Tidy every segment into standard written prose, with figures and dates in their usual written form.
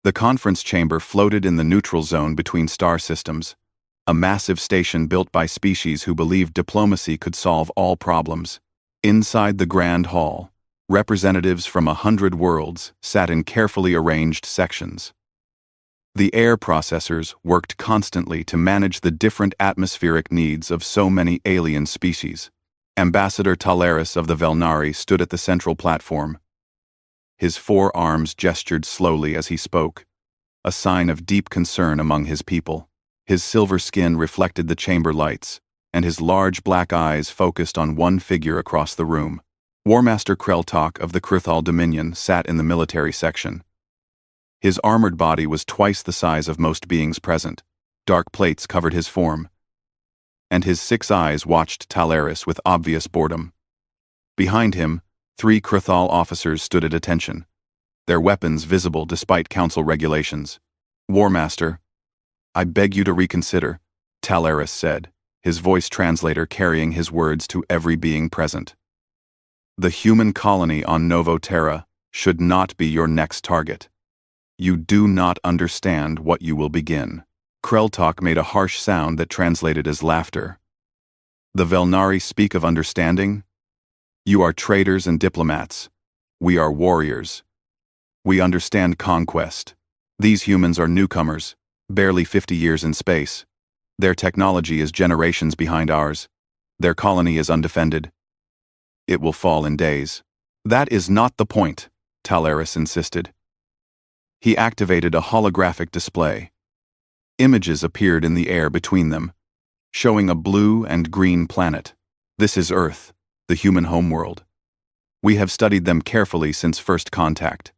The conference chamber floated in the neutral zone between star systems, a massive station built by species who believed diplomacy could solve all problems. Inside the grand hall, representatives from 100 worlds sat in carefully arranged sections. The air processors worked constantly to manage the different atmospheric needs of so many alien species. Ambassador Talaris of the Velnari stood at the central platform. His 4 arms gestured slowly as he spoke, a sign of deep concern among his people. His silver skin reflected the chamber lights, and his large black eyes focused on one figure across the room. Warmaster Kreltok of the Krithal Dominion sat in the military section. His armored body was twice the size of most beings present. Dark plates covered his form, and his 6 eyes watched Talaris with obvious boredom. Behind him, 3 Krithal officers stood at attention, their weapons visible despite council regulations. "Warmaster, I beg you to reconsider," Talaris said, his voice translator carrying his words to every being present. "The human colony on Novo Terra should not be your next target. You do not understand what you will begin." Kreltok made a harsh sound that translated as laughter. "The Velnari speak of understanding? You are traders and diplomats. We are warriors. We understand conquest. These humans are newcomers, barely 50 years in space. Their technology is generations behind ours. Their colony is undefended. It will fall in days." "That is not the point," Talaris insisted. He activated a holographic display. Images appeared in the air between them, showing a blue and green planet. "This is Earth, the human homeworld. We have studied them carefully since first contact.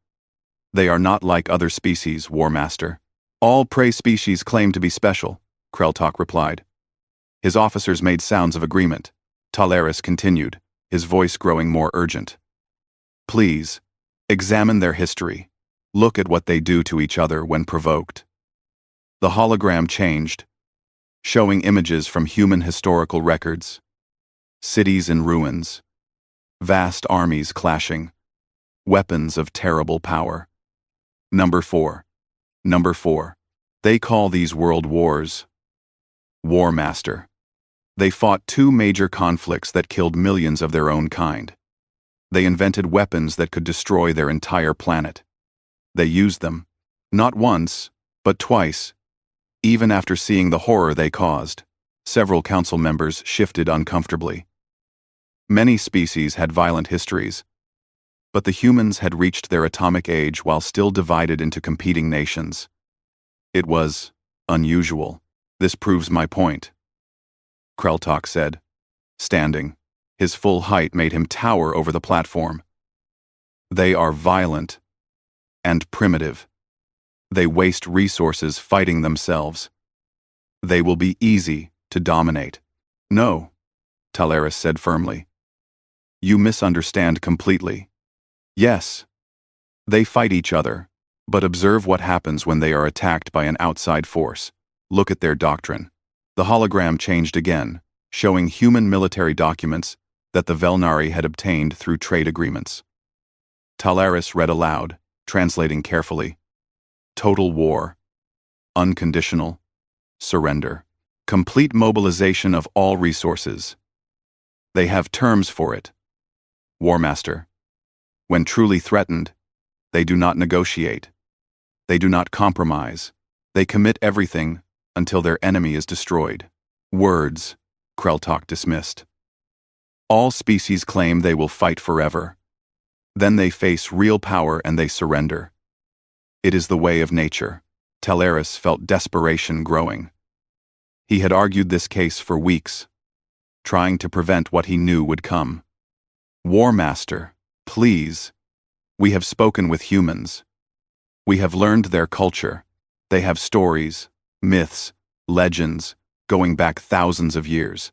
They are not like other species, Warmaster." "All prey species claim to be special," Kreltok replied. His officers made sounds of agreement. Talaris continued, his voice growing more urgent. "Please, examine their history. Look at what they do to each other when provoked." The hologram changed, showing images from human historical records. Cities in ruins, vast armies clashing, weapons of terrible power. Number 4. They call these world wars. Warmaster. They fought 2 major conflicts that killed millions of their own kind. They invented weapons that could destroy their entire planet. They used them, not once, but twice. Even after seeing the horror they caused, several council members shifted uncomfortably. Many species had violent histories, but the humans had reached their atomic age while still divided into competing nations. It was unusual. "This proves my point," Kreltok said, standing. His full height made him tower over the platform. "They are violent and primitive. They waste resources fighting themselves. They will be easy to dominate." "No," Talaris said firmly. "You misunderstand completely. Yes, they fight each other, but observe what happens when they are attacked by an outside force. Look at their doctrine." The hologram changed again, showing human military documents that the Velnari had obtained through trade agreements. Talaris read aloud, translating carefully. "Total war. Unconditional. Surrender. Complete mobilization of all resources. They have terms for it. Warmaster. When truly threatened, they do not negotiate. They do not compromise. They commit everything until their enemy is destroyed." "Words," Kreltok dismissed. "All species claim they will fight forever. Then they face real power and they surrender. It is the way of nature." Talaris felt desperation growing. He had argued this case for weeks, trying to prevent what he knew would come. "Warmaster, please. We have spoken with humans. We have learned their culture. They have stories, myths, legends, going back thousands of years.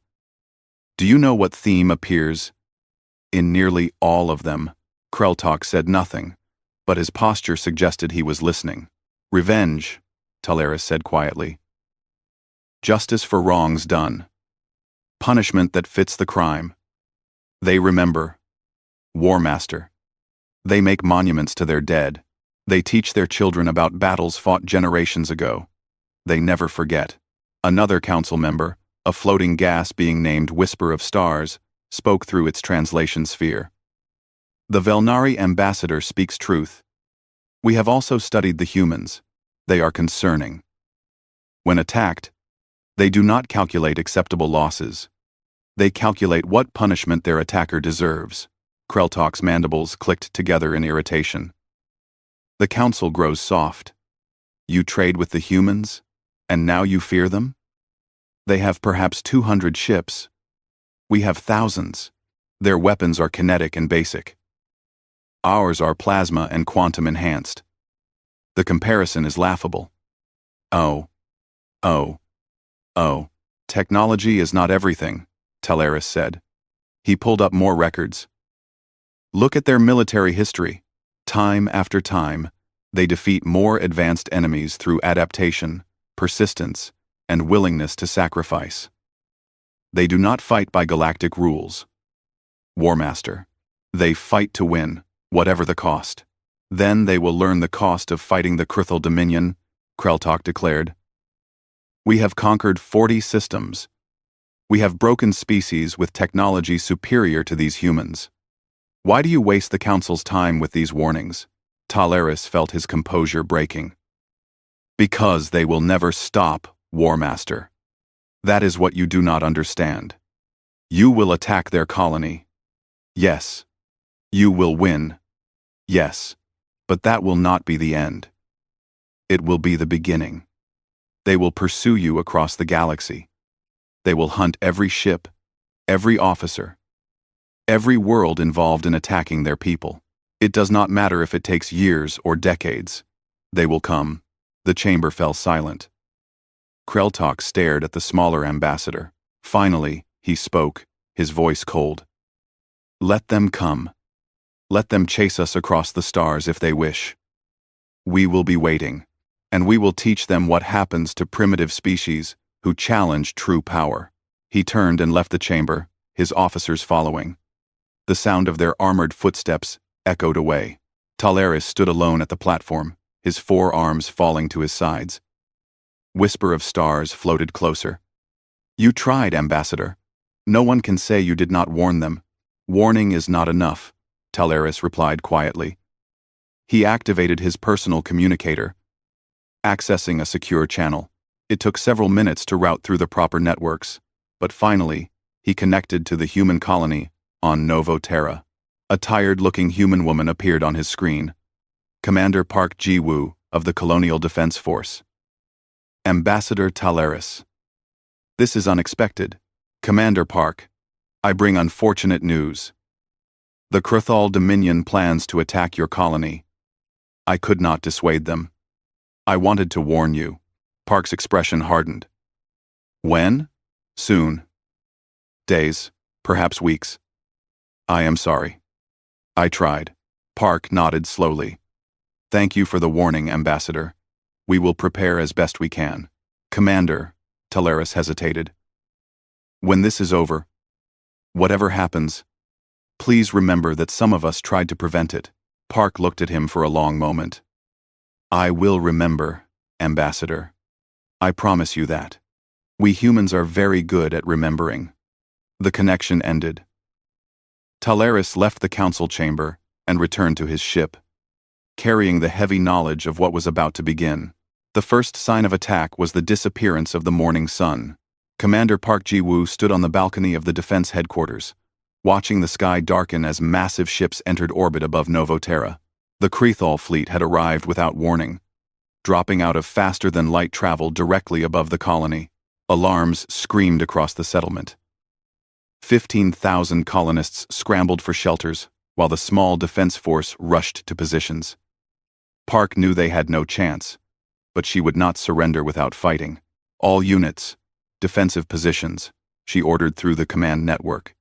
Do you know what theme appears in nearly all of them?" Kreltok said nothing, but his posture suggested he was listening. "Revenge," Talaris said quietly. "Justice for wrongs done. Punishment that fits the crime. They remember. Warmaster. They make monuments to their dead. They teach their children about battles fought generations ago. They never forget. Another council member, a floating gas being named Whisper of Stars, spoke through its translation sphere. The Velnari ambassador speaks truth. We have also studied the humans. They are concerning. When attacked, they do not calculate acceptable losses. They calculate what punishment their attacker deserves. Kreltok's mandibles clicked together in irritation. The council grows soft. You trade with the humans, and now you fear them? They have perhaps 200 ships. We have thousands. Their weapons are kinetic and basic. Ours are plasma and quantum enhanced. The comparison is laughable. Oh. Technology is not everything, Talaris said. He pulled up more records. Look at their military history. Time after time, they defeat more advanced enemies through adaptation, persistence, and willingness to sacrifice. They do not fight by galactic rules. Warmaster. They fight to win, whatever the cost. Then they will learn the cost of fighting the Krithal Dominion, Kreltok declared. We have conquered 40 systems. We have broken species with technology superior to these humans. Why do you waste the Council's time with these warnings? Talaris felt his composure breaking. Because they will never stop, Warmaster. That is what you do not understand. You will attack their colony. Yes. You will win. Yes. But that will not be the end. It will be the beginning. They will pursue you across the galaxy. They will hunt every ship, every officer, every world involved in attacking their people. It does not matter if it takes years or decades. They will come. The chamber fell silent. Kreltok stared at the smaller ambassador. Finally, he spoke, his voice cold. Let them come. Let them chase us across the stars if they wish. We will be waiting, and we will teach them what happens to primitive species who challenge true power. He turned and left the chamber, his officers following. The sound of their armored footsteps echoed away. Talaris stood alone at the platform, his 4 arms falling to his sides. Whisper of Stars floated closer. You tried, Ambassador. No one can say you did not warn them. Warning is not enough, Talaris replied quietly. He activated his personal communicator, accessing a secure channel. It took several minutes to route through the proper networks, but finally, he connected to the human colony on Novo Terra. A tired-looking human woman appeared on his screen. Commander Park Ji-woo of the Colonial Defense Force. Ambassador Talaris. This is unexpected. Commander Park, I bring unfortunate news. The Krithal Dominion plans to attack your colony. I could not dissuade them. I wanted to warn you. Park's expression hardened. When? Soon. Days, perhaps weeks. I am sorry. I tried. Park nodded slowly. Thank you for the warning, Ambassador. We will prepare as best we can. Commander, Talaris hesitated. When this is over, whatever happens, please remember that some of us tried to prevent it. Park looked at him for a long moment. I will remember, Ambassador. I promise you that. We humans are very good at remembering. The connection ended. Talaris left the council chamber and returned to his ship, carrying the heavy knowledge of what was about to begin. The first sign of attack was the disappearance of the morning sun. Commander Park Ji-woo stood on the balcony of the defense headquarters, watching the sky darken as massive ships entered orbit above Novo Terra. The Krithal fleet had arrived without warning, dropping out of faster-than-light travel directly above the colony. Alarms screamed across the settlement. 15,000 colonists scrambled for shelters, while the small defense force rushed to positions. Park knew they had no chance, but she would not surrender without fighting. All units, defensive positions, she ordered through the command network.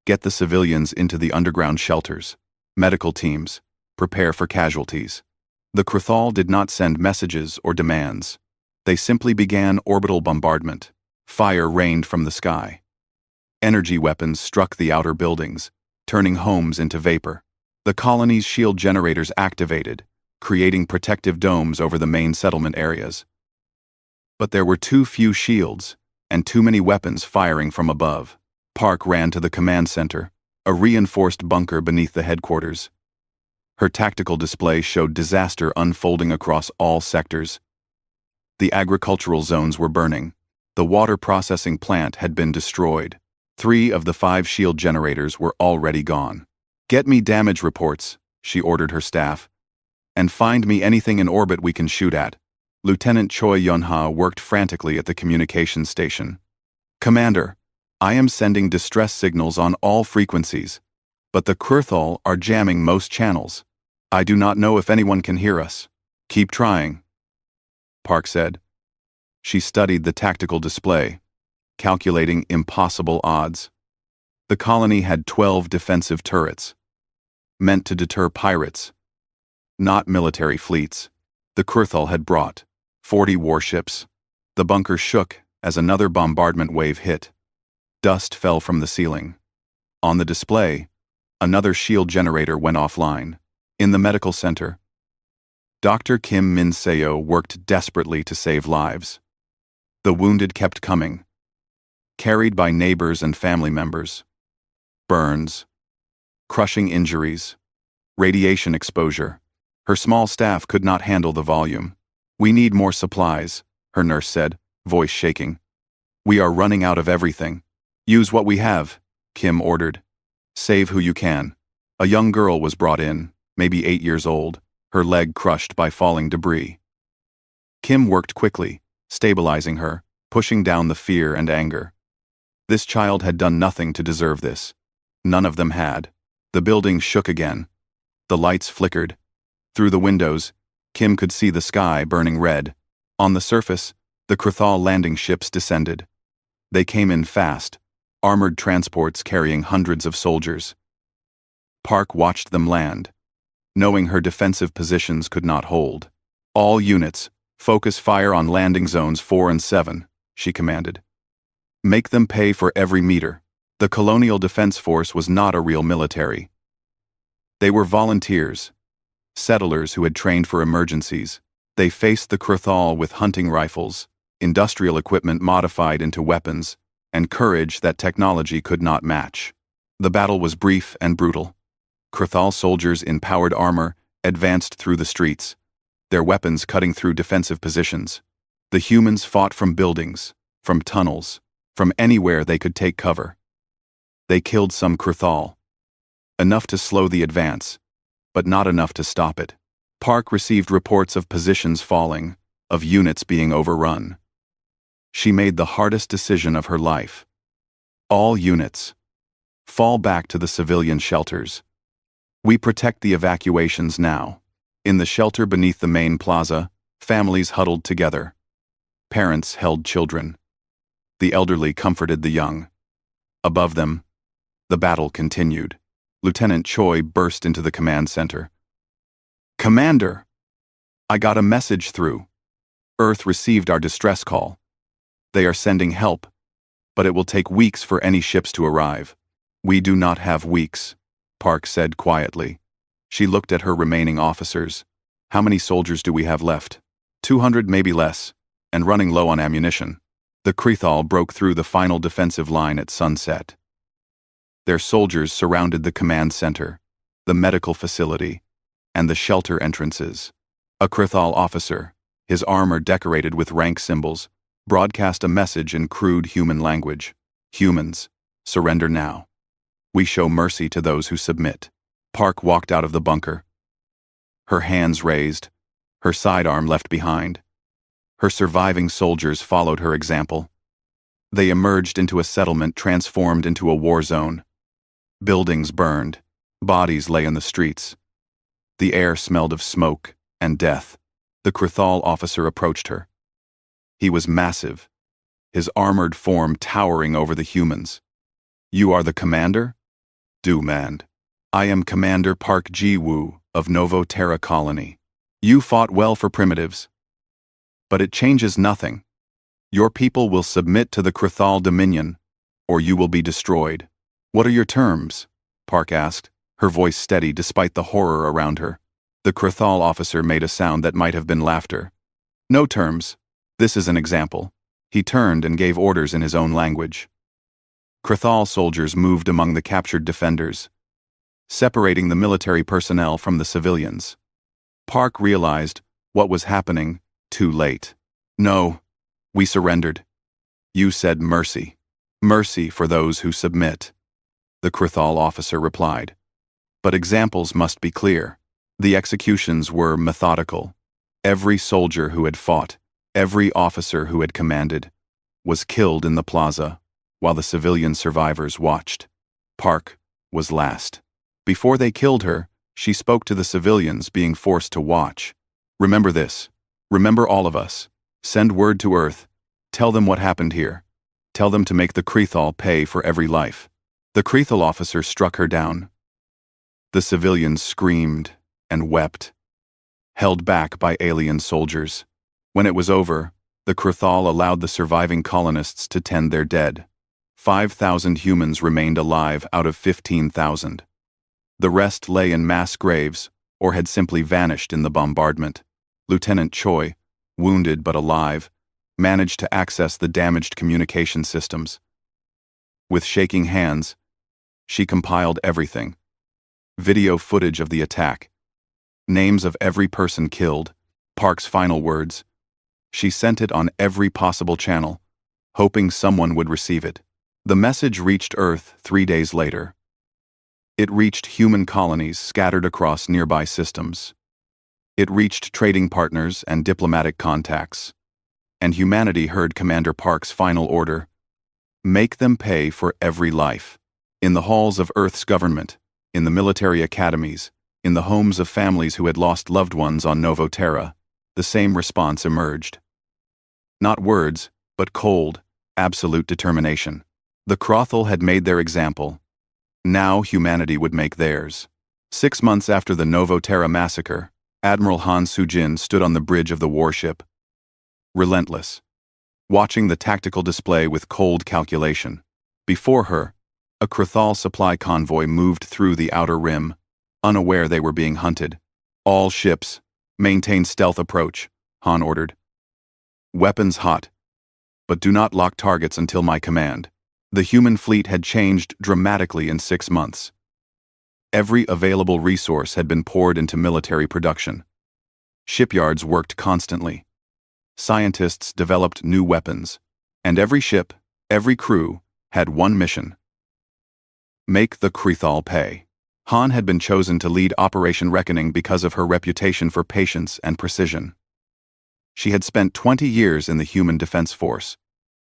Get the civilians into the underground shelters. Medical teams, prepare for casualties. The Krithal did not send messages or demands. They simply began orbital bombardment. Fire rained from the sky. Energy weapons struck the outer buildings, turning homes into vapor. The colony's shield generators activated, creating protective domes over the main settlement areas. But there were too few shields, and too many weapons firing from above. Park ran to the command center, a reinforced bunker beneath the headquarters. Her tactical display showed disaster unfolding across all sectors. The agricultural zones were burning. The water processing plant had been destroyed. 3 of the 5 shield generators were already gone. "Get me damage reports," she ordered her staff, "and find me anything in orbit we can shoot at." Lieutenant Choi Yun-ha worked frantically at the communications station. "Commander, I am sending distress signals on all frequencies, but the Kurthal are jamming most channels. I do not know if anyone can hear us." "Keep trying," Park said. She studied the tactical display, calculating impossible odds. The colony had 12 defensive turrets, meant to deter pirates, not military fleets. The Kurthal had brought 40 warships. The bunker shook as another bombardment wave hit. Dust fell from the ceiling. On the display, another shield generator went offline. In the medical center, Dr. Kim Min-seo worked desperately to save lives. The wounded kept coming, carried by neighbors and family members. Burns, crushing injuries, radiation exposure. Her small staff could not handle the volume. "We need more supplies," her nurse said, voice shaking. "We are running out of everything." "Use what we have," Kim ordered. "Save who you can." A young girl was brought in, maybe 8 years old, her leg crushed by falling debris. Kim worked quickly, stabilizing her, pushing down the fear and anger. This child had done nothing to deserve this. None of them had. The building shook again. The lights flickered. Through the windows, Kim could see the sky burning red. On the surface, the Kurthal landing ships descended. They came in fast, armored transports carrying hundreds of soldiers. Park watched them land, knowing her defensive positions could not hold. "All units, focus fire on landing zones 4 and 7, she commanded. "Make them pay for every meter." The Colonial Defense Force was not a real military. They were volunteers, settlers who had trained for emergencies. They faced the Kurthal with hunting rifles, industrial equipment modified into weapons, and courage that technology could not match. The battle was brief and brutal. Kurthal soldiers in powered armor advanced through the streets, their weapons cutting through defensive positions. The humans fought from buildings, from tunnels, from anywhere they could take cover. They killed some Kurthal, enough to slow the advance, but not enough to stop it. Park received reports of positions falling, of units being overrun. She made the hardest decision of her life. All units, fall back to the civilian shelters. We protect the evacuations now. In the shelter beneath the main plaza, families huddled together. Parents held children. The elderly comforted the young. Above them, the battle continued. Lieutenant Choi burst into the command center. "Commander! I got a message through. Earth received our distress call. They are sending help, but it will take weeks for any ships to arrive." "We do not have weeks," Park said quietly. She looked at her remaining officers. "How many soldiers do we have left?" 200, maybe less, and running low on ammunition. The Kurthal broke through the final defensive line at sunset. Their soldiers surrounded the command center, the medical facility, and the shelter entrances. A Kurthal officer, his armor decorated with rank symbols, broadcast a message in crude human language. "Humans, surrender now. We show mercy to those who submit." Park walked out of the bunker, her hands raised, her sidearm left behind. Her surviving soldiers followed her example. They emerged into a settlement transformed into a war zone. Buildings burned, bodies lay in the streets. The air smelled of smoke and death. The Kurthal officer approached her. He was massive, his armored form towering over the humans. "You are the commander?" Du manned. "I am Commander Park Ji-woo of Novo Terra Colony. You fought well for primitives. But it changes nothing. Your people will submit to the Kurthal Dominion, or you will be destroyed." "What are your terms?" Park asked, her voice steady despite the horror around her. The Krathal officer made a sound that might have been laughter. No terms. This is an example. He turned and gave orders in his own language. Krathal soldiers moved among the captured defenders, separating the military personnel from the civilians. Park realized what was happening too late. No, we surrendered. You said mercy. Mercy for those who submit. The Krathal officer replied. But examples must be clear. The executions were methodical. Every soldier who had fought, every officer who had commanded, was killed in the plaza, while the civilian survivors watched. Park was last. Before they killed her, she spoke to the civilians being forced to watch. Remember this. Remember all of us. Send word to Earth. Tell them what happened here. Tell them to make the Krathal pay for every life. The Krathal officer struck her down. The civilians screamed and wept, held back by alien soldiers. When it was over, the Krathal allowed the surviving colonists to tend their dead. 5,000 humans remained alive out of 15,000. The rest lay in mass graves or had simply vanished in the bombardment. Lieutenant Choi, wounded but alive, managed to access the damaged communication systems. With shaking hands, she compiled everything. Video footage of the attack, names of every person killed, Park's final words. She sent it on every possible channel, hoping someone would receive it. The message reached Earth 3 days later. It reached human colonies scattered across nearby systems. It reached trading partners and diplomatic contacts. And humanity heard Commander Park's final order: make them pay for every life. In the halls of Earth's government, in the military academies, in the homes of families who had lost loved ones on Novoterra, the same response emerged. Not words, but cold, absolute determination. The Krathal had made their example. Now humanity would make theirs. 6 months after the Novoterra massacre, Admiral Han Soo-jin stood on the bridge of the warship, relentless, watching the tactical display with cold calculation. Before her, a Krathal supply convoy moved through the outer rim, unaware they were being hunted. All ships, maintain stealth approach, Han ordered. Weapons hot, but do not lock targets until my command. The human fleet had changed dramatically in 6 months. Every available resource had been poured into military production. Shipyards worked constantly. Scientists developed new weapons, and every ship, every crew, had one mission: make the Krathal pay. Han had been chosen to lead Operation Reckoning because of her reputation for patience and precision. She had spent 20 years in the Human Defense Force,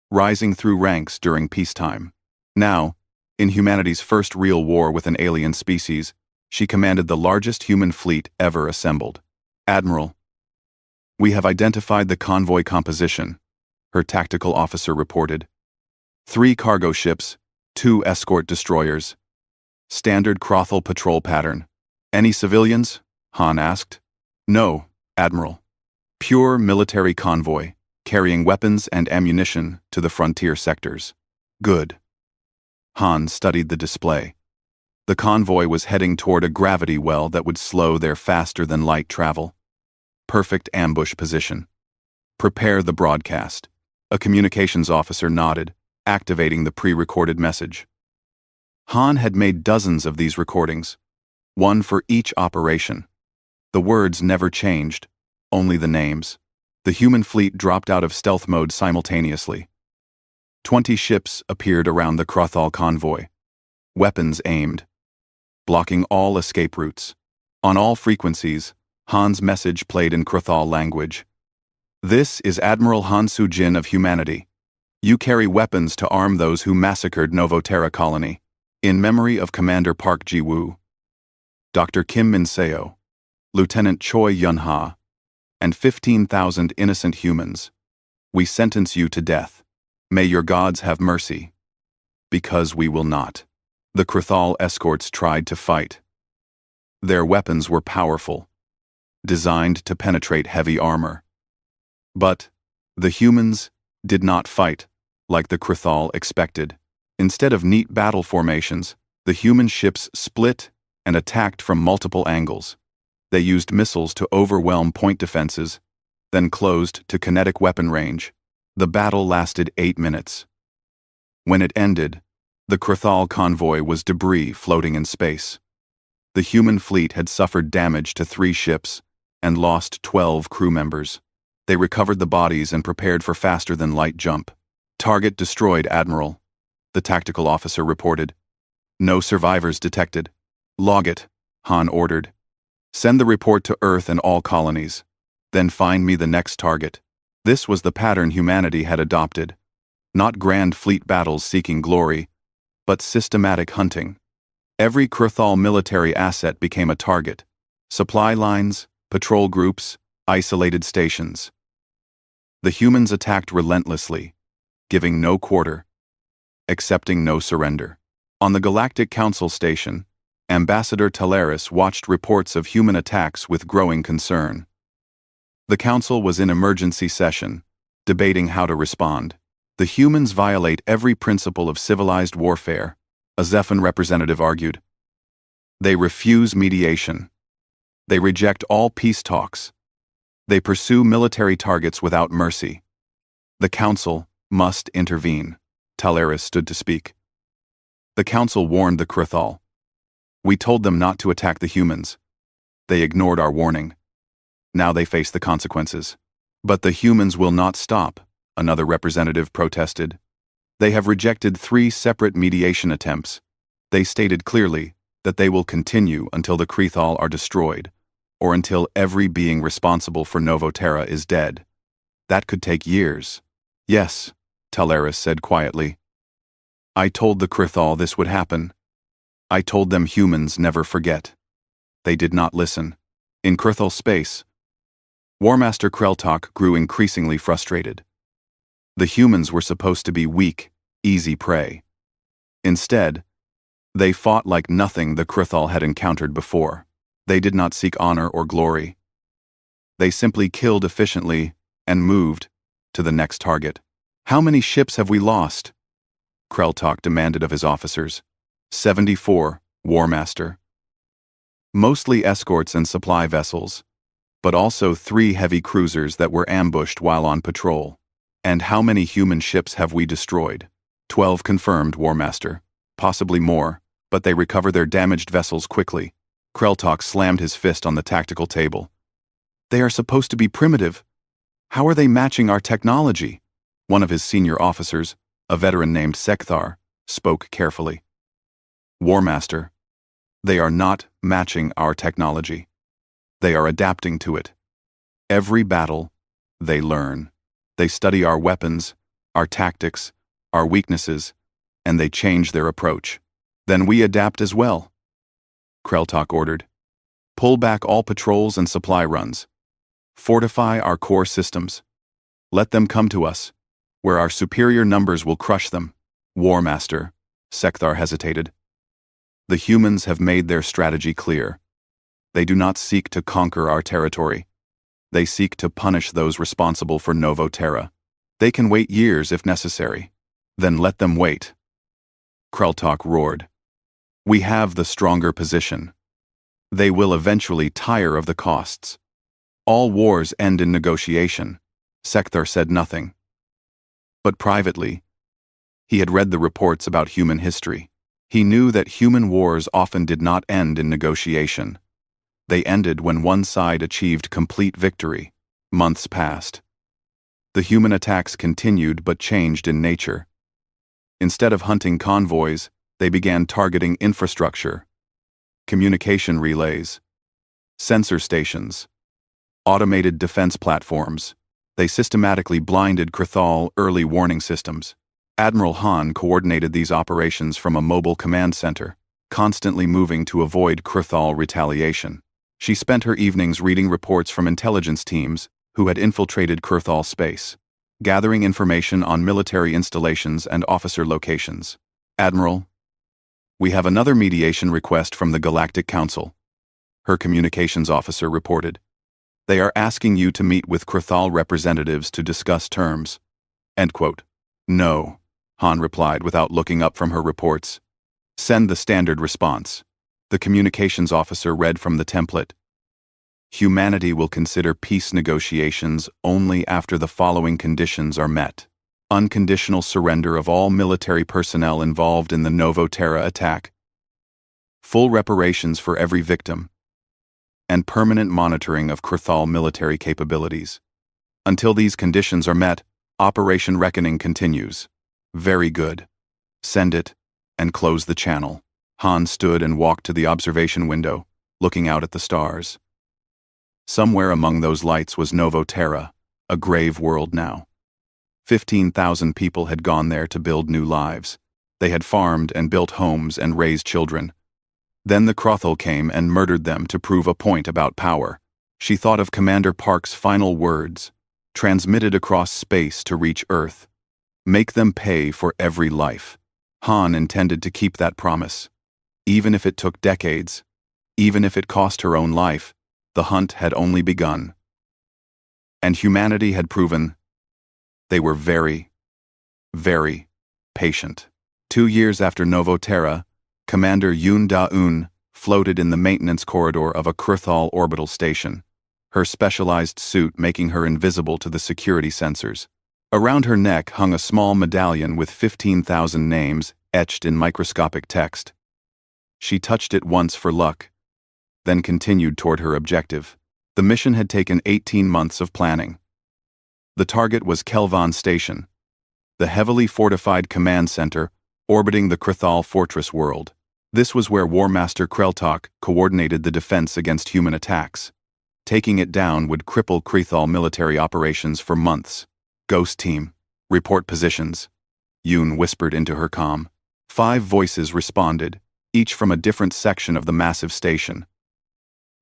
rising through ranks during peacetime. Now, in humanity's first real war with an alien species, she commanded the largest human fleet ever assembled. Admiral, we have identified the convoy composition, her tactical officer reported. 3 cargo ships, 2 escort destroyers. Standard Krathal patrol pattern. Any civilians? Han asked. No, Admiral. Pure military convoy, carrying weapons and ammunition to the frontier sectors. Good. Han studied the display. The convoy was heading toward a gravity well that would slow their faster-than-light travel. Perfect ambush position. Prepare the broadcast. A communications officer nodded, activating the pre-recorded message. Han had made dozens of these recordings, one for each operation. The words never changed, only the names. The human fleet dropped out of stealth mode simultaneously. 20 ships appeared around the Krathal convoy. Weapons aimed, blocking all escape routes. On all frequencies, Han's message played in Krathal language. This is Admiral Han Soo-jin of humanity. You carry weapons to arm those who massacred Novoterra colony. In memory of Commander Park Ji-woo, Dr. Kim Min-seo, Lieutenant Choi Yun-ha, and 15,000 innocent humans, we sentence you to death. May your gods have mercy. Because we will not. The Krathal escorts tried to fight. Their weapons were powerful, designed to penetrate heavy armor. But the humans did not fight like the Krathal expected. Instead of neat battle formations, the human ships split and attacked from multiple angles. They used missiles to overwhelm point defenses, then closed to kinetic weapon range. The battle lasted 8 minutes. When it ended, the Krthal convoy was debris floating in space. The human fleet had suffered damage to 3 ships and lost 12 crew members. They recovered the bodies and prepared for faster-than-light jump. Target destroyed, Admiral, the tactical officer reported. No survivors detected. Log it, Han ordered. Send the report to Earth and all colonies. Then find me the next target. This was the pattern humanity had adopted. Not grand fleet battles seeking glory, but systematic hunting. Every Krthal military asset became a target. Supply lines, patrol groups, isolated stations. The humans attacked relentlessly, giving no quarter, accepting no surrender. On the Galactic Council station, Ambassador Talaris watched reports of human attacks with growing concern. The Council was in emergency session, debating how to respond. The humans violate every principle of civilized warfare, a Zephan representative argued. They refuse mediation. They reject all peace talks. They pursue military targets without mercy. The Council must intervene. Talaris stood to speak. The Council warned the Krthal. We told them not to attack the humans. They ignored our warning. Now they face the consequences. But the humans will not stop, another representative protested. They have rejected 3 separate mediation attempts. They stated clearly that they will continue until the Krthal are destroyed, or until every being responsible for Novoterra is dead. That could take years. Yes, Talaris said quietly. I told the Krthal this would happen. I told them humans never forget. They did not listen. In Krthal space, Warmaster Kreltok grew increasingly frustrated. The humans were supposed to be weak, easy prey. Instead, they fought like nothing the Krthal had encountered before. They did not seek honor or glory. They simply killed efficiently and moved to the next target. How many ships have we lost? Kreltok demanded of his officers. 74, Warmaster. Mostly escorts and supply vessels, but also 3 heavy cruisers that were ambushed while on patrol. And how many human ships have we destroyed? 12 confirmed, Warmaster. Possibly more, but they recover their damaged vessels quickly. Kreltok slammed his fist on the tactical table. They are supposed to be primitive. How are they matching our technology? One of his senior officers, a veteran named Sekthar, spoke carefully. Warmaster, they are not matching our technology. They are adapting to it. Every battle, they learn. They study our weapons, our tactics, our weaknesses, and they change their approach. Then we adapt as well. Kreltok ordered. Pull back all patrols and supply runs. Fortify our core systems. Let them come to us, where our superior numbers will crush them. Warmaster, Sekthar hesitated. The humans have made their strategy clear. They do not seek to conquer our territory. They seek to punish those responsible for Novoterra. They can wait years if necessary. Then let them wait. Kreltok roared. We have the stronger position. They will eventually tire of the costs. All wars end in negotiation. Sekthar said nothing. But privately, he had read the reports about human history. He knew that human wars often did not end in negotiation. They ended when one side achieved complete victory. Months passed. The human attacks continued but changed in nature. Instead of hunting convoys, they began targeting infrastructure, communication relays, sensor stations, automated defense platforms. They systematically blinded Krthal early warning systems. Admiral Han coordinated these operations from a mobile command center, constantly moving to avoid Krthal retaliation. She spent her evenings reading reports from intelligence teams who had infiltrated Krthal space, gathering information on military installations and officer locations. Admiral, we have another mediation request from the Galactic Council, her communications officer reported. They are asking you to meet with Krthal representatives to discuss terms. End quote. No, Han replied without looking up from her reports. Send the standard response. The communications officer read from the template. Humanity will consider peace negotiations only after the following conditions are met. Unconditional surrender of all military personnel involved in the Novo Terra attack, full reparations for every victim, and permanent monitoring of Kurthal military capabilities. Until these conditions are met, Operation Reckoning continues. Very good. Send it, and close the channel. Han stood and walked to the observation window, looking out at the stars. Somewhere among those lights was Novo Terra, a grave world now. 15,000 people had gone there to build new lives. They had farmed and built homes and raised children. Then the Krothal came and murdered them to prove a point about power. She thought of Commander Park's final words, transmitted across space to reach Earth. Make them pay for every life. Han intended to keep that promise. Even if it took decades, even if it cost her own life, the hunt had only begun. And humanity had proven they were very, very patient. 2 years after Novo Terra, Commander Yoon Da-eun floated in the maintenance corridor of a Kurthal orbital station, her specialized suit making her invisible to the security sensors. Around her neck hung a small medallion with 15,000 names etched in microscopic text. She touched it once for luck, then continued toward her objective. The mission had taken 18 months of planning. The target was Kelvan Station, the heavily fortified command center orbiting the Kurthal fortress world. This was where War Master Kreltok coordinated the defense against human attacks. Taking it down would cripple Kurthal military operations for months. Ghost team, report positions. Yoon whispered into her comm. 5 voices responded, each from a different section of the massive station.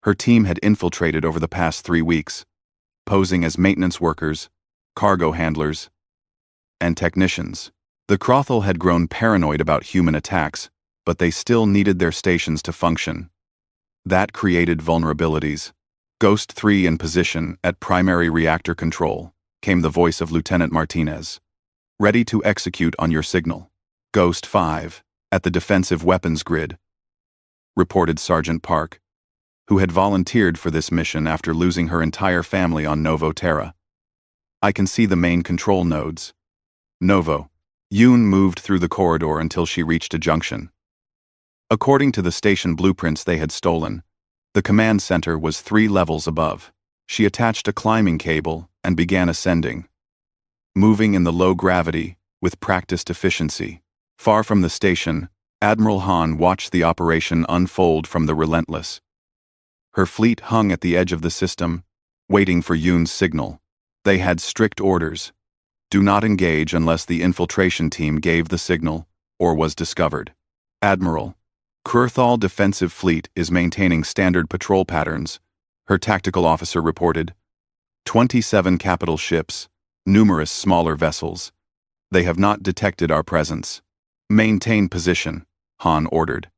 Her team had infiltrated over the past 3 weeks, posing as maintenance workers, cargo handlers, and technicians. The Krothal had grown paranoid about human attacks, but they still needed their stations to function. That created vulnerabilities. Ghost 3 in position at primary reactor control, came the voice of Lieutenant Martinez. Ready to execute on your signal. Ghost 5, at the defensive weapons grid, reported Sergeant Park, who had volunteered for this mission after losing her entire family on Novo Terra. I can see the main control nodes. Novo. Yoon moved through the corridor until she reached a junction. According to the station blueprints they had stolen, the command center was 3 levels above. She attached a climbing cable and began ascending, moving in the low gravity with practiced efficiency. Far from the station, Admiral Han watched the operation unfold from the Relentless. Her fleet hung at the edge of the system, waiting for Yoon's signal. They had strict orders. Do not engage unless the infiltration team gave the signal or was discovered. Admiral, Kurthal defensive fleet is maintaining standard patrol patterns, her tactical officer reported. 27 capital ships, numerous smaller vessels. They have not detected our presence. Maintain position, Han ordered.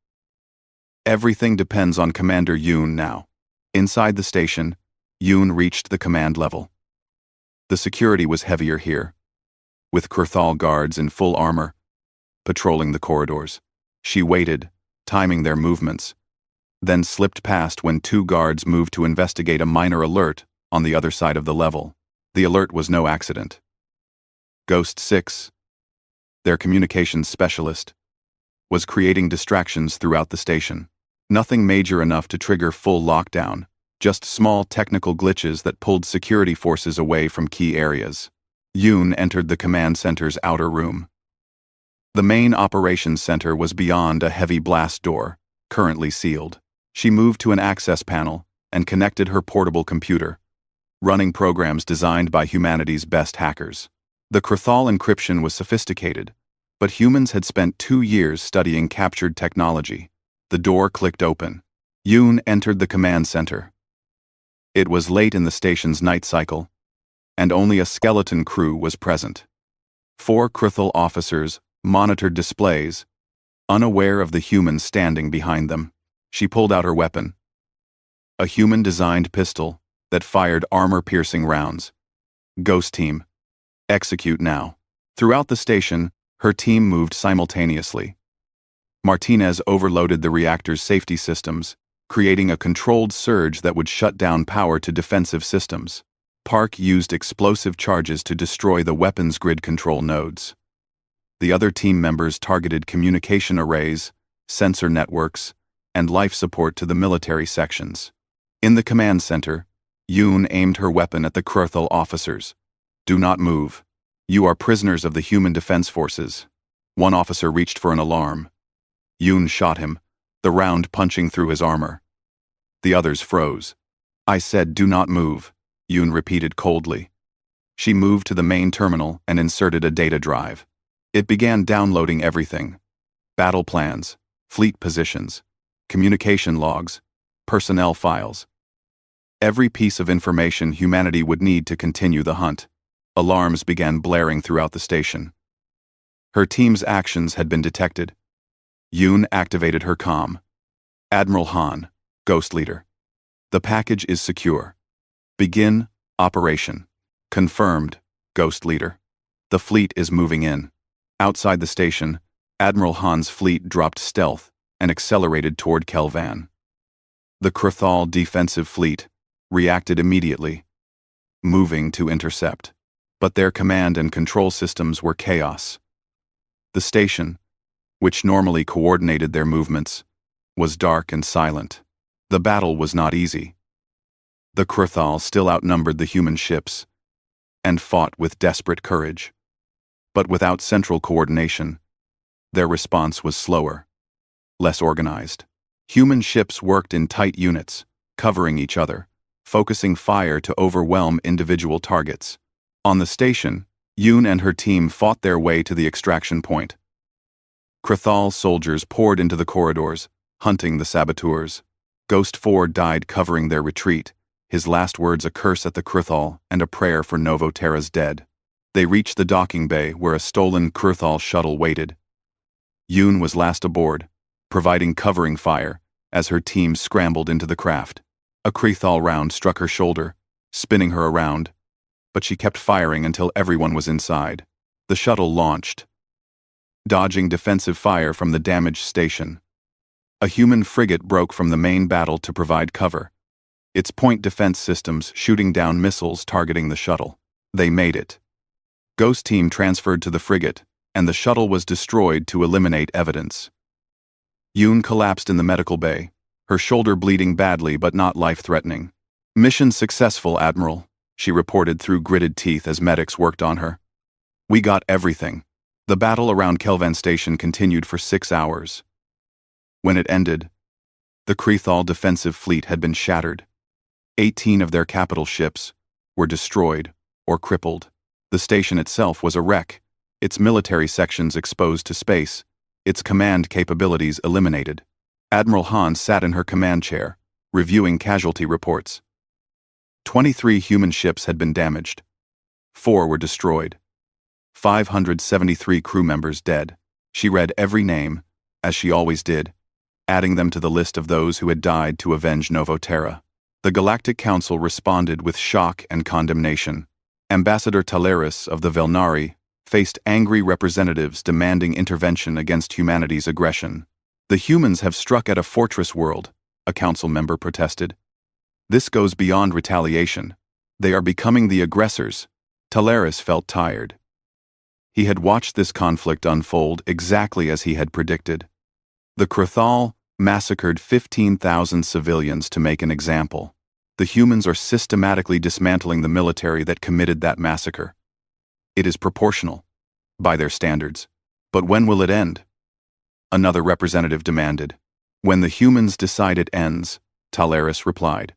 Everything depends on Commander Yoon now. Inside the station, Yoon reached the command level. The security was heavier here, with Kurthal guards in full armor, patrolling the corridors. She waited, timing their movements, then slipped past when 2 guards moved to investigate a minor alert on the other side of the level. The alert was no accident. Ghost 6, their communications specialist, was creating distractions throughout the station. Nothing major enough to trigger full lockdown, just small technical glitches that pulled security forces away from key areas. Yoon entered the command center's outer room. The main operations center was beyond a heavy blast door, currently sealed. She moved to an access panel and connected her portable computer, running programs designed by humanity's best hackers. The Kurthal encryption was sophisticated, but humans had spent 2 years studying captured technology. The door clicked open. Yoon entered the command center. It was late in the station's night cycle, and only a skeleton crew was present. 4 Kurthal officers monitored displays, unaware of the humans standing behind them. She pulled out her weapon, a human-designed pistol that fired armor-piercing rounds. Ghost team, execute now. Throughout the station, her team moved simultaneously. Martinez overloaded the reactor's safety systems, creating a controlled surge that would shut down power to defensive systems. Park used explosive charges to destroy the weapons grid control nodes. The other team members targeted communication arrays, sensor networks, and life support to the military sections. In the command center, Yoon aimed her weapon at the Krthal officers. "Do not move. You are prisoners of the Human Defense Forces." One officer reached for an alarm. Yoon shot him, the round punching through his armor. The others froze. "I said do not move," Yoon repeated coldly. She moved to the main terminal and inserted a data drive. It began downloading everything: battle plans, fleet positions, communication logs, personnel files. Every piece of information humanity would need to continue the hunt. Alarms began blaring throughout the station. Her team's actions had been detected. Yoon activated her comm. "Admiral Han, Ghost Leader. The package is secure. Begin operation." "Confirmed, Ghost Leader. The fleet is moving in." Outside the station, Admiral Han's fleet dropped stealth and accelerated toward Kelvan. The Krthal defensive fleet reacted immediately, moving to intercept. But their command and control systems were chaos. The station, which normally coordinated their movements, was dark and silent. The battle was not easy. The Krthal still outnumbered the human ships and fought with desperate courage. But without central coordination, their response was slower, less organized. Human ships worked in tight units, covering each other, focusing fire to overwhelm individual targets. On the station, Yoon and her team fought their way to the extraction point. Krthal soldiers poured into the corridors, hunting the saboteurs. Ghost 4 died covering their retreat, his last words a curse at the Krthal and a prayer for Novoterra's dead. They reached the docking bay where a stolen Krthal shuttle waited. Yoon was last aboard, providing covering fire as her team scrambled into the craft. A Krthal round struck her shoulder, spinning her around, but she kept firing until everyone was inside. The shuttle launched, dodging defensive fire from the damaged station. A human frigate broke from the main battle to provide cover, its point defense systems shooting down missiles targeting the shuttle. They made it. Ghost Team transferred to the frigate, and the shuttle was destroyed to eliminate evidence. Yoon collapsed in the medical bay, her shoulder bleeding badly but not life-threatening. "Mission successful, Admiral," she reported through gritted teeth as medics worked on her. "We got everything." The battle around Kelvan Station continued for 6 hours. When it ended, the Krthal defensive fleet had been shattered. 18 of their capital ships were destroyed or crippled. The station itself was a wreck, its military sections exposed to space, its command capabilities eliminated. Admiral Han sat in her command chair, reviewing casualty reports. 23 human ships had been damaged. 4 were destroyed. 573 crew members dead. She read every name, as she always did, adding them to the list of those who had died to avenge Novoterra. The Galactic Council responded with shock and condemnation. Ambassador Talaris of the Velnari faced angry representatives demanding intervention against humanity's aggression. "The humans have struck at a fortress world," a council member protested. "This goes beyond retaliation. They are becoming the aggressors." Talaris felt tired. He had watched this conflict unfold exactly as he had predicted. The Krthal massacred 15,000 civilians to make an example. The humans are systematically dismantling the military that committed that massacre. It is proportional, by their standards. But when will it end? Another representative demanded. "When the humans decide it ends," Talaris replied.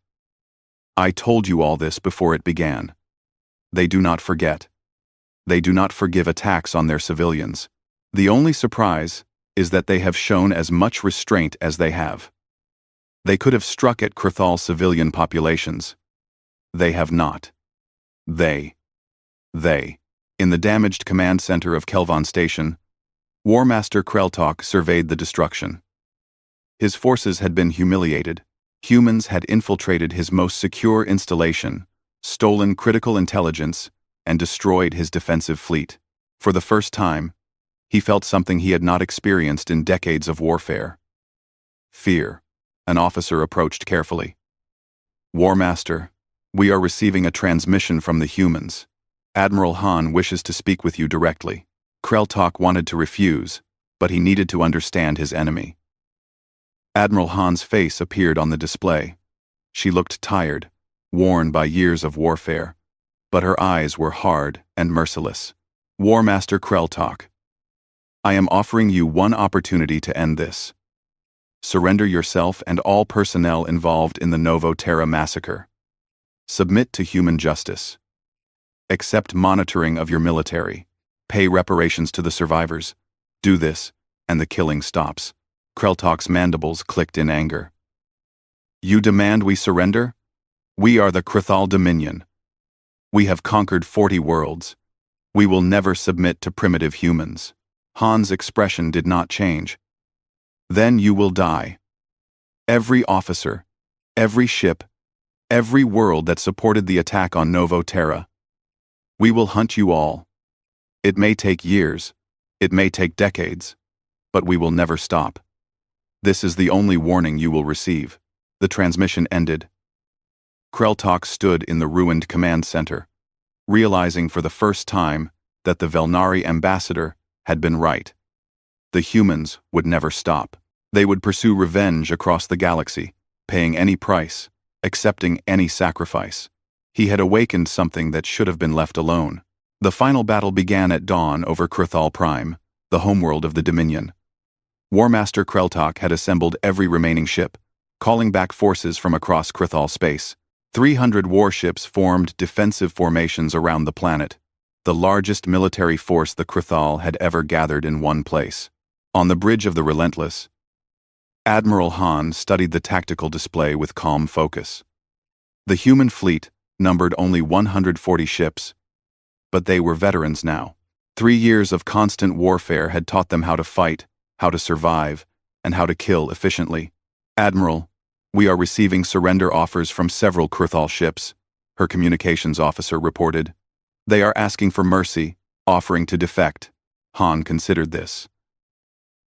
"I told you all this before it began. They do not forget. They do not forgive attacks on their civilians. The only surprise is that they have shown as much restraint as they have. They could have struck at Krthal civilian populations. They have not. They. In the damaged command center of Kelvan Station, War Master Kreltok surveyed the destruction. His forces had been humiliated. Humans had infiltrated his most secure installation, stolen critical intelligence, and destroyed his defensive fleet. For the first time, he felt something he had not experienced in decades of warfare. Fear. An officer approached carefully. War Master, we are receiving a transmission from the humans. Admiral Han wishes to speak with you directly. Kreltok wanted to refuse, but he needed to understand his enemy. Admiral Han's face appeared on the display. She looked tired, worn by years of warfare, but her eyes were hard and merciless. War Master Kreltok, I am offering you one opportunity to end this. Surrender yourself and all personnel involved in the Novo Terra massacre. Submit to human justice. Accept monitoring of your military. Pay reparations to the survivors. Do this, and the killing stops. Kreltok's mandibles clicked in anger. You demand we surrender? We are the Krithal Dominion. We have conquered 40 worlds. We will never submit to primitive humans. Han's expression did not change. Then you will die. Every officer, every ship, every world that supported the attack on Novo Terra. We will hunt you all. It may take years, it may take decades, but we will never stop. This is the only warning you will receive. The transmission ended. Kreltok stood in the ruined command center, realizing for the first time that the Velnari ambassador had been right. The humans would never stop. They would pursue revenge across the galaxy, paying any price, accepting any sacrifice. He had awakened something that should have been left alone. The final battle began at dawn over Krithal Prime, the homeworld of the Dominion. War Master Kreltok had assembled every remaining ship, calling back forces from across Krithal space. 300 warships formed defensive formations around the planet, the largest military force the Krithal had ever gathered in one place. On the bridge of the Relentless, Admiral Han studied the tactical display with calm focus. The human fleet numbered only 140 ships, but they were veterans now. 3 years of constant warfare had taught them how to fight, how to survive, and how to kill efficiently. Admiral, we are receiving surrender offers from several Krithal ships, her communications officer reported. They are asking for mercy, offering to defect. Han considered this.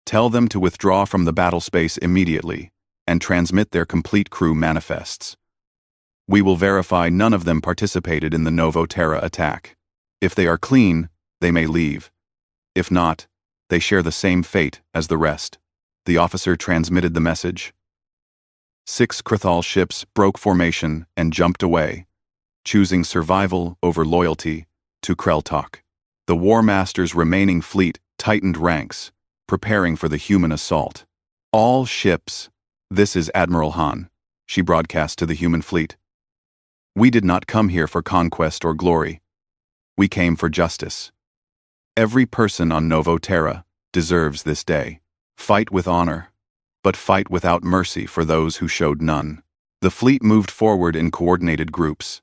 Tell them to withdraw from the battle space immediately and transmit their complete crew manifests. We will verify none of them participated in the Novo Terra attack. If they are clean, they may leave. If not, they share the same fate as the rest. The officer transmitted the message. 6 Krithal ships broke formation and jumped away, choosing survival over loyalty to Kreltok. The War Master's remaining fleet tightened ranks, preparing for the human assault. All ships, this is Admiral Han, she broadcast to the human fleet. We did not come here for conquest or glory. We came for justice. Every person on Novo Terra deserves this day. Fight with honor, but fight without mercy for those who showed none. The fleet moved forward in coordinated groups.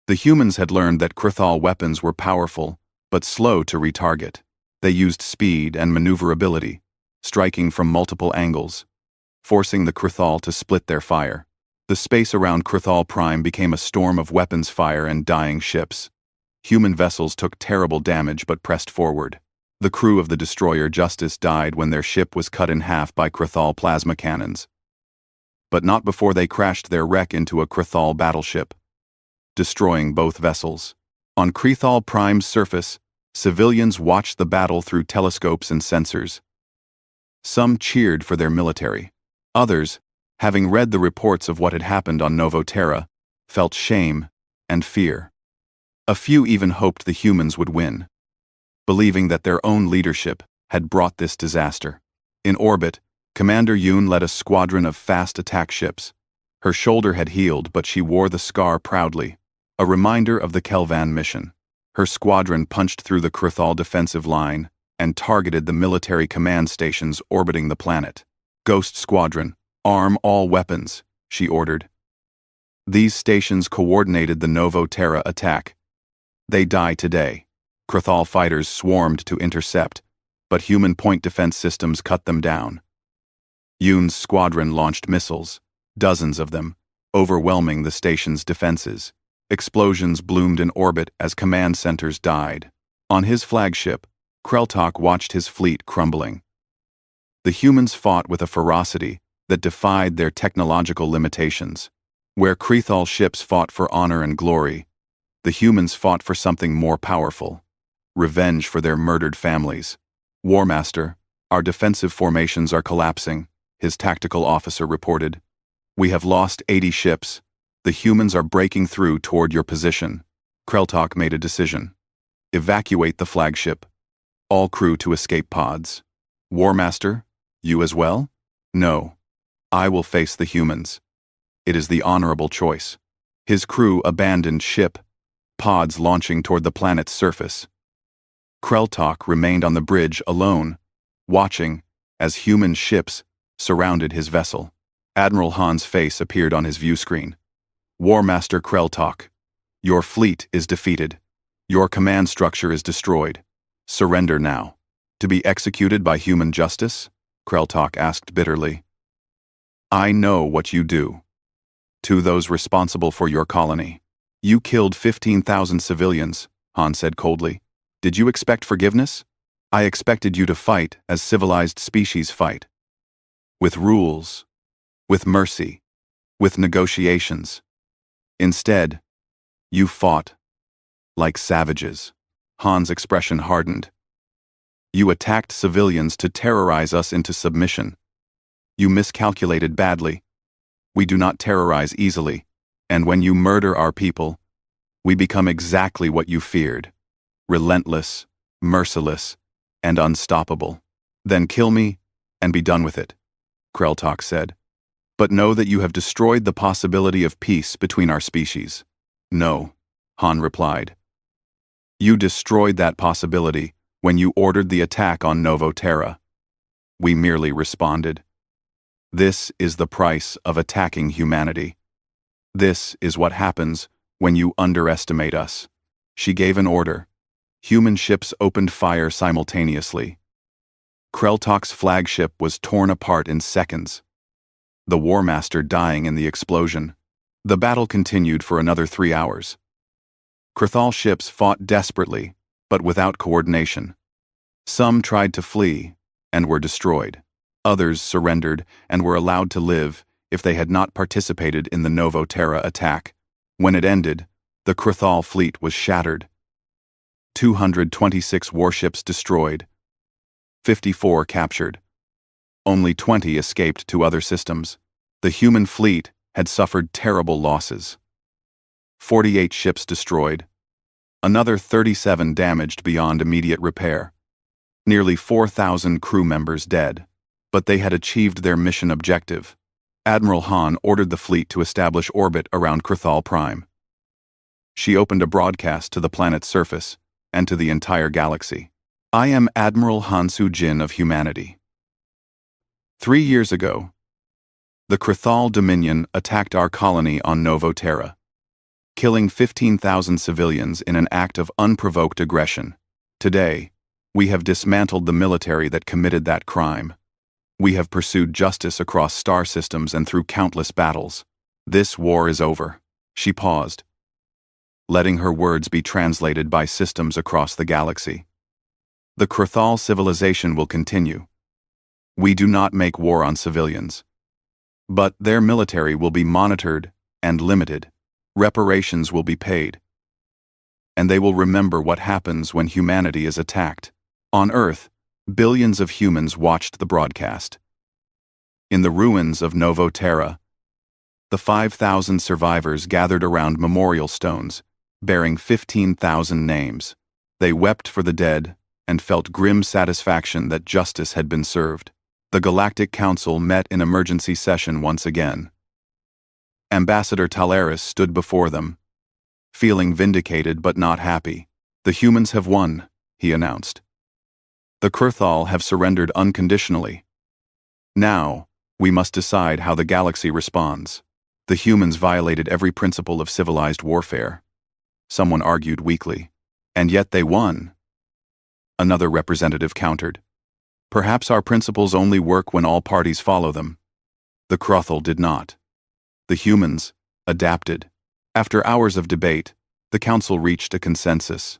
The humans had learned that Krithal weapons were powerful, but slow to retarget. They used speed and maneuverability, striking from multiple angles, forcing the Krithal to split their fire. The space around Krithal Prime became a storm of weapons fire and dying ships. Human vessels took terrible damage but pressed forward. The crew of the destroyer Justice died when their ship was cut in half by Krithal plasma cannons. But not before they crashed their wreck into a Krithal battleship, destroying both vessels. On Krithal Prime's surface, civilians watched the battle through telescopes and sensors. Some cheered for their military. Others, having read the reports of what had happened on Novo Terra, felt shame and fear. A few even hoped the humans would win, believing that their own leadership had brought this disaster. In orbit, Commander Yoon led a squadron of fast attack ships. Her shoulder had healed, but she wore the scar proudly, a reminder of the Kelvan mission. Her squadron punched through the Krithal defensive line and targeted the military command stations orbiting the planet. Ghost Squadron, arm all weapons, she ordered. These stations coordinated the Novo Terra attack. They die today. Krithal fighters swarmed to intercept, but human point defense systems cut them down. Yoon's squadron launched missiles, dozens of them, overwhelming the station's defenses. Explosions bloomed in orbit as command centers died. On his flagship, Kreltok watched his fleet crumbling. The humans fought with a ferocity that defied their technological limitations. Where Krethal ships fought for honor and glory, the humans fought for something more powerful: revenge for their murdered families. "War Master, our defensive formations are collapsing," his tactical officer reported. "We have lost 80 ships. The humans are breaking through toward your position." Kreltok made a decision. "Evacuate the flagship. All crew to escape pods." "War Master, you as well?" "No. I will face the humans. It is the honorable choice." His crew abandoned ship, pods launching toward the planet's surface. Kreltok remained on the bridge alone, watching as human ships surrounded his vessel. Admiral Han's face appeared on his view screen. "War Master Kreltok, your fleet is defeated. Your command structure is destroyed. Surrender now." "To be executed by human justice?" Kreltok asked bitterly. "I know what you do. To those responsible for your colony. You killed 15,000 civilians," Han said coldly. "Did you expect forgiveness? I expected you to fight as civilized species fight. With rules, with mercy, with negotiations. Instead, you fought like savages." Han's expression hardened. "You attacked civilians to terrorize us into submission. You miscalculated badly. We do not terrorize easily, and when you murder our people, we become exactly what you feared: relentless, merciless, and unstoppable." "Then kill me and be done with it," Kreltok said. "But know that you have destroyed the possibility of peace between our species." "No," Han replied. "You destroyed that possibility when you ordered the attack on Novo Terra. We merely responded. This is the price of attacking humanity. This is what happens when you underestimate us." She gave an order. Human ships opened fire simultaneously. Kreltok's flagship was torn apart in seconds, the War Master dying in the explosion. The battle continued for another 3 hours. Krethal ships fought desperately, but without coordination. Some tried to flee and were destroyed. Others surrendered and were allowed to live if they had not participated in the Novo Terra attack. When it ended, the Krethal fleet was shattered. 226 warships destroyed, 54 captured. Only 20 escaped to other systems. The human fleet had suffered terrible losses. 48 ships destroyed, another 37 damaged beyond immediate repair. Nearly 4,000 crew members dead. But they had achieved their mission objective. Admiral Han ordered the fleet to establish orbit around Krethal Prime. She opened a broadcast to the planet's surface and to the entire galaxy. "I am Admiral Han Soo-jin of humanity. 3 years ago, the Krethal Dominion attacked our colony on Novo Terra, killing 15,000 civilians in an act of unprovoked aggression. Today, we have dismantled the military that committed that crime. We have pursued justice across star systems and through countless battles. This war is over." She paused, letting her words be translated by systems across the galaxy. "The Krethal civilization will continue. We do not make war on civilians. But their military will be monitored and limited. Reparations will be paid. And they will remember what happens when humanity is attacked." On Earth, billions of humans watched the broadcast. In the ruins of Novo Terra, the 5,000 survivors gathered around memorial stones, bearing 15,000 names. They wept for the dead and felt grim satisfaction that justice had been served. The Galactic Council met in emergency session once again. Ambassador Talaris stood before them, feeling vindicated but not happy. "The humans have won," he announced. "The Krethal have surrendered unconditionally. Now, we must decide how the galaxy responds. The humans violated every principle of civilized warfare," someone argued weakly. "And yet they won," another representative countered. "Perhaps our principles only work when all parties follow them." The Krethal did not. The humans adapted. After hours of debate, the council reached a consensus.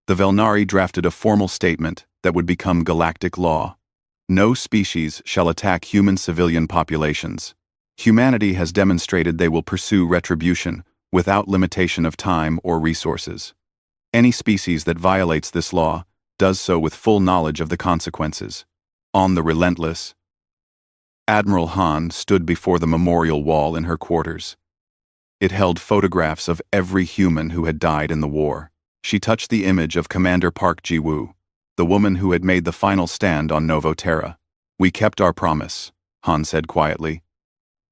The Velnari drafted a formal statement that would become galactic law. No species shall attack human civilian populations. Humanity has demonstrated they will pursue retribution without limitation of time or resources. Any species that violates this law does so with full knowledge of the consequences. On the relentless, Admiral Han stood before the memorial wall in her quarters. It held photographs of every human who had died in the war. She touched the image of Commander Park Ji-woo, the woman who had made the final stand on Novo Terra. "We kept our promise," Han said quietly.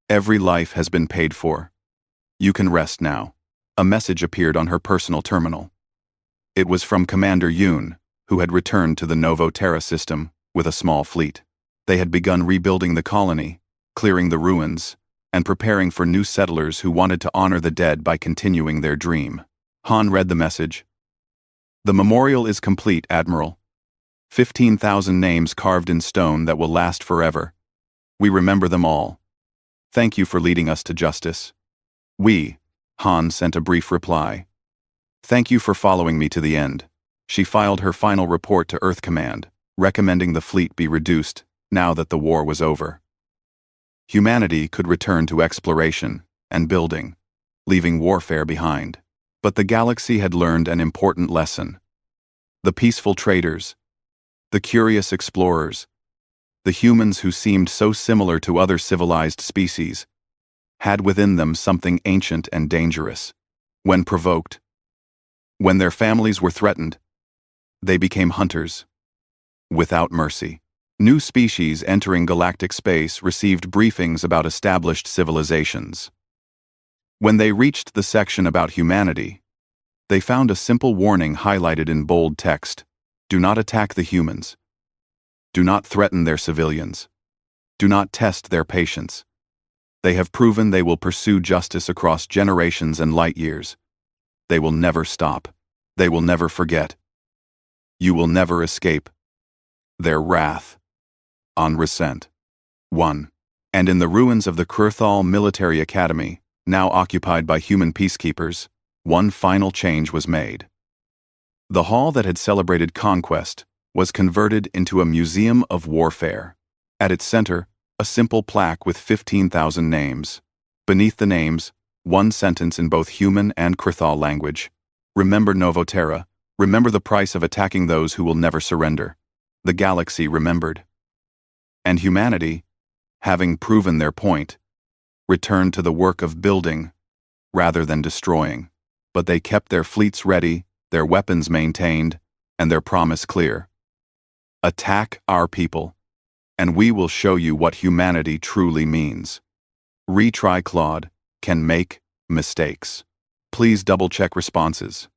"Every life has been paid for. You can rest now." A message appeared on her personal terminal. It was from Commander Yoon, who had returned to the Novo Terra system with a small fleet. They had begun rebuilding the colony, clearing the ruins, and preparing for new settlers who wanted to honor the dead by continuing their dream. Han read the message. "The memorial is complete, Admiral. 15,000 names carved in stone that will last forever. We remember them all. Thank you for leading us to justice." Han sent a brief reply. "Thank you for following me to the end." She filed her final report to Earth Command, recommending the fleet be reduced now that the war was over. Humanity could return to exploration and building, leaving warfare behind. But the galaxy had learned an important lesson. The peaceful traders, the curious explorers, the humans who seemed so similar to other civilized species, had within them something ancient and dangerous. When provoked, when their families were threatened, they became hunters, without mercy. New species entering galactic space received briefings about established civilizations. When they reached the section about humanity, they found a simple warning highlighted in bold text: "Do not attack the humans. Do not threaten their civilians. Do not test their patience. They have proven they will pursue justice across generations and light years. They will never stop. They will never forget. You will never escape their wrath." On Resent. 1. And in the ruins of the Kurthal Military Academy, now occupied by human peacekeepers, one final change was made. The hall that had celebrated conquest was converted into a museum of warfare. At its center, a simple plaque with 15,000 names. Beneath the names, one sentence in both human and Kurthal language: "Remember Novo Terra. Remember the price of attacking those who will never surrender." The galaxy remembered. And humanity, having proven their point, returned to the work of building rather than destroying. But they kept their fleets ready, their weapons maintained, and their promise clear. Attack our people, and we will show you what humanity truly means. Retry Claude can make mistakes. Please double-check responses.